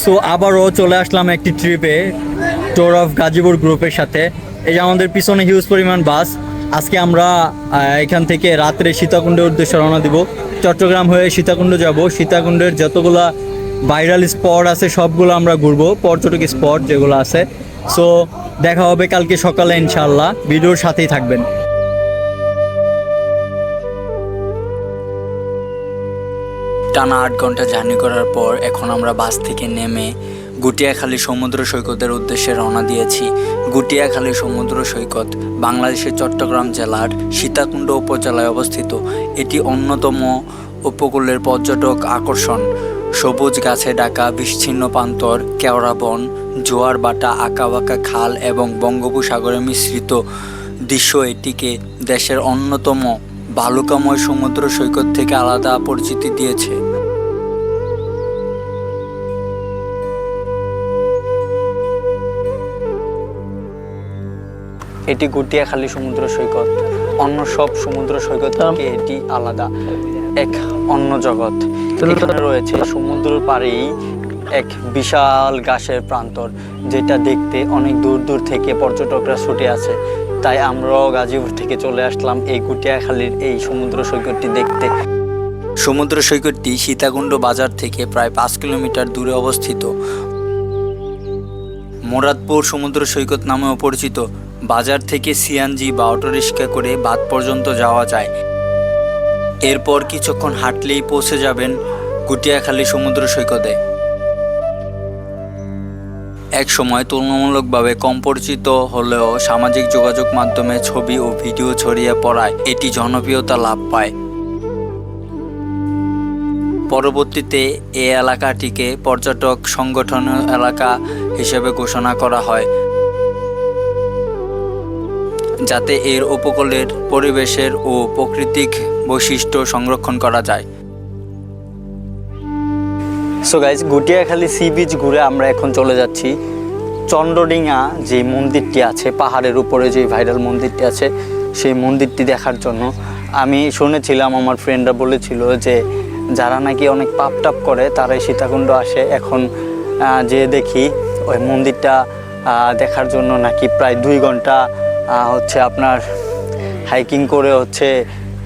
So আবারও চলে আসলাম একটি ট্রিপে, টোর অফ গাজীপুর গ্রুপের সাথে। এই যে আমাদের পিছনে হিউজ পরিমাণ বাস। আজকে আমরা এখান থেকে রাত্রে সীতাকুণ্ডের উদ্দেশ্যে রওনা দিব। চট্টগ্রাম হয়ে সীতাকুণ্ড যাব। সীতাকুণ্ডের যতগুলা ভাইরাল স্পট আছে সবগুলো আমরা ঘুরবো, পর্যটক স্পট যেগুলো আছে। সো দেখা হবে কালকে সকালে ইনশাআল্লাহ, ভিডিওর সাথেই থাকবেন। টানা 8 ঘন্টা জার্নি করার পর এখন আমরা বাস থেকে নেমে গুটিয়াখালী সমুদ্র সৈকতের উদ্দেশ্যে রওনা দিয়েছি। গুটিয়াখালী সমুদ্র সৈকত বাংলাদেশের চট্টগ্রাম জেলার সীতাকুণ্ড উপজেলায় অবস্থিত। এটি অন্যতম উপকূলের পর্যটক আকর্ষণ। সবুজ গাছে ঢাকা বিস্তীর্ণ প্রান্তর, কেওড়া বন, জোয়ার বাটা, আঁকাবাঁকা খাল এবং বঙ্গোপসাগরে মিশ্রিত দৃশ্য এটিকে দেশের অন্যতম বালুকাময় সমুদ্র সৈকত থেকে আলাদা পরিচিতি দিয়েছে। এটি গুটিয়াখালী সমুদ্র সৈকত। অন্য সব সমুদ্র সৈকত থেকে এটি আলাদা, এক অন্য জগৎ। এখানে রয়েছে সমুদ্রের পাড়েই এক বিশাল গাছের প্রান্তর, যেটা দেখতে অনেক দূর দূর থেকে পর্যটকরা ছুটে আছে। তাই আমরাও গাজীপুর থেকে চলে আসলাম এই গুটিয়াখালীর এই সমুদ্র সৈকতটি দেখতে। সমুদ্র সৈকতটি সীতাকুণ্ড বাজার থেকে প্রায় 5 কিলোমিটার দূরে অবস্থিত। মুরাদপুর সমুদ্র সৈকত নামেও পরিচিত। বাজার থেকে সিএনজি বা অটোরিক্সা করে বাদ পর্যন্ত যাওয়া যায়। এরপর কিছুক্ষণ হাঁটলেই পৌঁছে যাবেন গুটিয়াখালী সমুদ্র সৈকতে। এক সময় তুলনামূলকভাবে কম পরিচিত হলেও সামাজিক যোগাযোগ মাধ্যমে ছবি ও ভিডিও ছড়িয়ে পড়ায় এটি জনপ্রিয়তা লাভ পায়। পরবর্তীতে এই এলাকাটিকে পর্যটক সংগঠন এলাকা হিসেবে ঘোষণা করা হয়, যাতে এর উপকূলের পরিবেশের ও প্রাকৃতিক বৈশিষ্ট্য সংরক্ষণ করা যায়। সো গাইজ, গুটিয়াখালী সি বিচ ঘুরে আমরা এখন চলে যাচ্ছি চন্দ্রডিঙা যে মন্দিরটি আছে, পাহাড়ের উপরে যে ভাইরাল মন্দিরটি আছে, সেই মন্দিরটি দেখার জন্য। আমি শুনেছিলাম, আমার ফ্রেন্ডরা বলেছিল যে যারা নাকি অনেক পাপ টাপ করে তারাই সীতাকুণ্ড আসে। এখন যে দেখি ওই মন্দিরটা দেখার জন্য নাকি প্রায় 2 ঘন্টা হচ্ছে আপনার হাইকিং করে হচ্ছে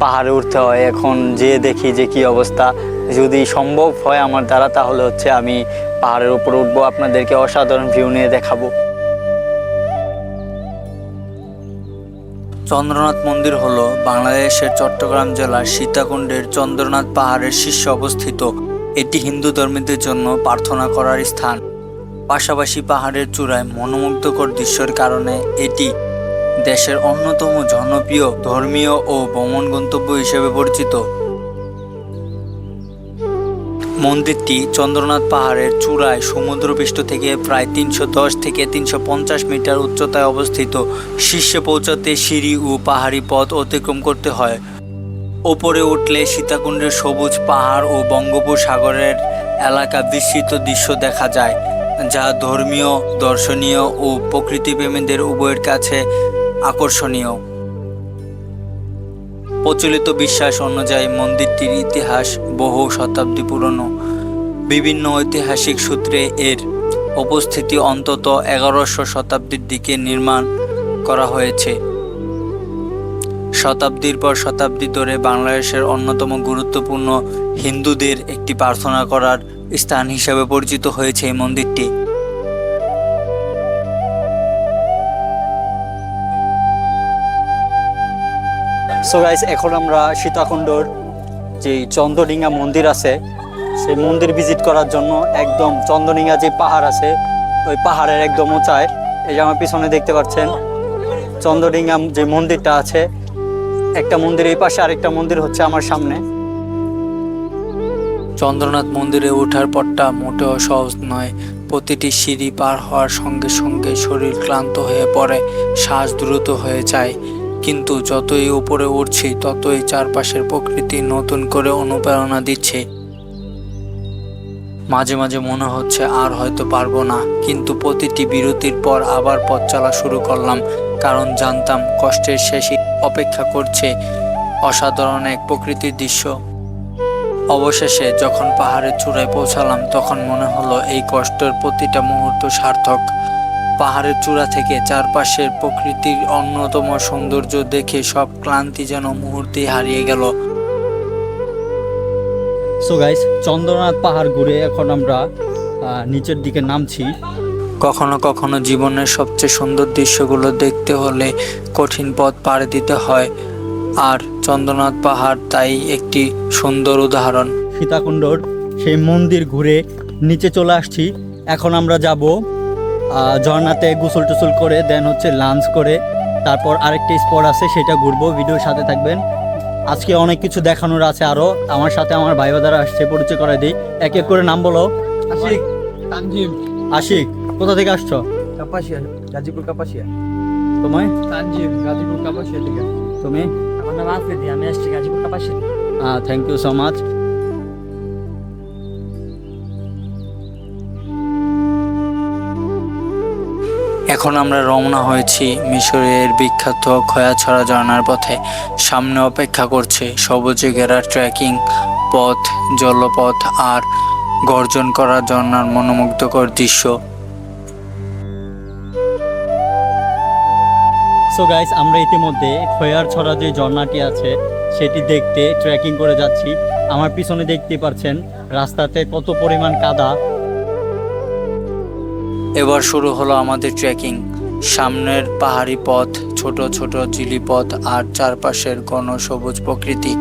পাহাড়ে উঠতে হয়। এখন যে দেখি যে কি অবস্থা, যদি সম্ভব হয় আমার দ্বারা তাহলে হচ্ছে আমি পাহাড়ের উপরে উঠবো, আপনাদেরকে অসাধারণ ভিউ নিয়ে দেখাবো। চন্দ্রনাথ মন্দির হলো বাংলাদেশের চট্টগ্রাম জেলার সীতাকুণ্ডের চন্দ্রনাথ পাহাড়ের শীর্ষে অবস্থিত। এটি হিন্দু ধর্মীদের জন্য প্রার্থনা করার স্থান। পাশাপাশি পাহাড়ের চূড়ায় মনোমুগ্ধকর দৃশ্যের কারণে এটি দেশের অন্যতম জনপ্রিয় ধর্মীয় ও ভ্রমণ গন্তব্য হিসেবে পরিচিত। মন্দিরটি চন্দ্রনাথ পাহাড়ের চূড়ায় সমুদ্রপৃষ্ঠ থেকে প্রায় 310 থেকে 350 মিটার উচ্চতায় অবস্থিত। শীর্ষে পৌঁছাতে সিঁড়ি ও পাহাড়ি পথ অতিক্রম করতে হয়। ওপরে উঠলে সীতাকুণ্ডের সবুজ পাহাড় ও বঙ্গোপসাগরের এলাকা বিস্তৃত দৃশ্য দেখা যায়, যা ধর্মীয়, দর্শনীয় ও প্রকৃতিপ্রেমীদের উভয়ের কাছে আকর্ষণীয়। প্রচলিত বিশ্বাস অনুযায়ী মন্দিরটির ইতিহাস বহু শতাব্দী পুরনো। বিভিন্ন ঐতিহাসিক সূত্রে এর উপস্থিতি অন্তত 1100 শতাব্দীর দিকে নির্মাণ করা হয়েছে। শতাব্দীর পর শতাব্দী ধরে বাংলাদেশের অন্যতম গুরুত্বপূর্ণ হিন্দুদের একটি প্রার্থনা করার স্থান হিসেবে পরিচিত হয়েছে এই মন্দিরটি। সো গাইস, এখন আমরা সীতাকুণ্ডর যে চন্দ্রডিঙা মন্দির আছে সেই মন্দির ভিজিট করার জন্য একদম চন্দ্রডিঙা যে পাহাড় আছে ওই পাহাড়ের একদম উঁচায়, এই যে আমার পিছনে দেখতে পাচ্ছেন চন্দ্রডিঙা যে মন্দিরটা আছে, একটা মন্দির এই পাশে, আরেকটা মন্দির হচ্ছে আমার সামনে। চন্দ্রনাথ মন্দিরে ওঠার পথটা মোটেও সহজ নয়। প্রতিটি সিঁড়ি পার হওয়ার সঙ্গে সঙ্গে শরীর ক্লান্ত হয়ে পড়ে, শ্বাস দ্রুত হয়ে যায়। কিন্তু যতই উপরে উঠছি ততই চারপাশের প্রকৃতি নতুন করে অনুপ্রেরণা দিচ্ছে। মাঝে মাঝে মনে হচ্ছে আর হয়তো পারবো না, কিন্তু প্রতিটি বিরতির পর আবার পথ চলা শুরু করলাম, কারণ জানতাম কষ্টের শেষে অপেক্ষা করছে অসাধারণ এক প্রকৃতির দৃশ্য। অবশেষে যখন পাহাড়ের চূড়ায় পৌঁছালাম তখন মনে হলো এই কষ্টের প্রতিটা মুহূর্ত সার্থক। পাহাড়ের চূড়া থেকে চারপাশের প্রকৃতির অন্যতম সৌন্দর্য দেখে সব ক্লান্তি যেন মুহূর্তেই হারিয়ে গেল। সো গাইস, চন্দ্রনাথ পাহাড় ঘুরে এখন আমরা নিচের দিকে নামছি। কখনো কখনো জীবনের সবচেয়ে সুন্দর দৃশ্যগুলো দেখতে হলে কঠিন পথ পাড়ি দিতে হয়, আর চন্দ্রনাথ পাহাড় তাই একটি সুন্দর উদাহরণ। সীতাকুণ্ডর সেই মন্দির ঘুরে নিচে চলে আসছি। এখন আমরা যাব ঝর্ণাতে গোসল টোসল করে, দেন হচ্ছে লাঞ্চ করে তারপর আরেকটা স্পট আছে সেটা ঘুরবো। ভিডিওর সাথে থাকবেন। আজকে অনেক কিছু দেখানোর আছে আরও। আমার সাথে আমার ভাই বাদারা আসছে, পরিচয় করাই দিই। এক এক করে নাম বলো। আশিক, তানজিম, আশিক, কোথা থেকে আসছো? কাপাসিয়া, গাজীপুর কাপাসিয়া। তোমায়? তানজিম, গাজীপুর কাপাসিয়া থেকে। তুমি? আমার নাম আফ্রিদি, আমি আসছি Gazipur Kapasia. Thank you so much. এখন আমরা রওনা হয়েছি মিশরের বিখ্যাত খয়াছড়া ঝর্ণার পথে। সামনে অপেক্ষা করছে সবুজে ঘেরা ট্রেকিং পথ, জলপথ আর গর্জন করা ঝর্ণার মনোমুগ্ধকর দৃশ্য। সো গাইস, আমরা ইতিমধ্যে খয়ারছড়া যে ঝর্ণাটি আছে সেটি দেখতে ট্রেকিং করে যাচ্ছি। আমার পিছনে দেখতে পাচ্ছেন রাস্তাতে কত পরিমাণ কাদা। এবার শুরু হলো আমাদের ট্রেকিং। সামনের পাহাড়ি পথ, ছোট ছোট জিলিপথ আর চারপাশের ঘন সবুজ প্রকৃতি।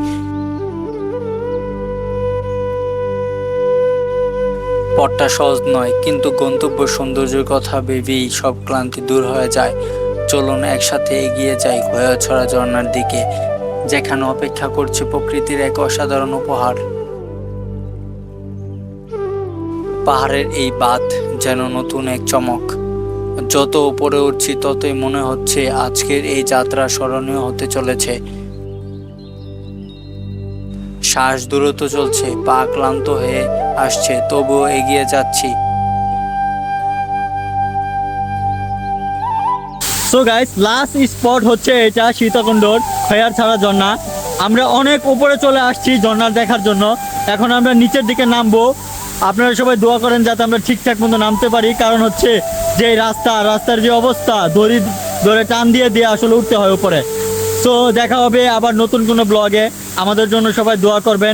পথটা সহজ নয়, কিন্তু গন্তব্য সৌন্দর্যের কথা ভেবেই সব ক্লান্তি দূর হয়ে যায়। চলুন একসাথে এগিয়ে যাই খয়াছড়া ঝর্ণার দিকে, যেখানে অপেক্ষা করছে প্রকৃতির এক অসাধারণ উপহার। পাহাড়ের এই বাঁধ যেন নতুন এক চমক। যত উপরে উঠছি ততই মনে হচ্ছে আজকের এই যাত্রা স্মরণীয় হতে চলেছে। শ্বাস দ্রুত চলছে, পা ক্লান্ত হয়ে আসছে, তবুও এগিয়ে যাচ্ছি। সো গাইস, লাস্ট স্পট হচ্ছে এটা সীতাকুণ্ডর খয়ারছড়া ঝর্ণা। আমরা অনেক উপরে চলে আসছি ঝর্ণা দেখার জন্য। এখন আমরা নিচের দিকে নামবো। আপনারা সবাই দোয়া করেন যাতে আমরা ঠিকঠাক মতো নামতে পারি, কারণ হচ্ছে যে রাস্তার যে অবস্থা, দড়ি ধরে টান দিয়ে দিয়ে আসলে উঠতে হয় উপরে। সো দেখা হবে আবার নতুন কোনো ব্লগে। আমাদের জন্য সবাই দোয়া করবেন।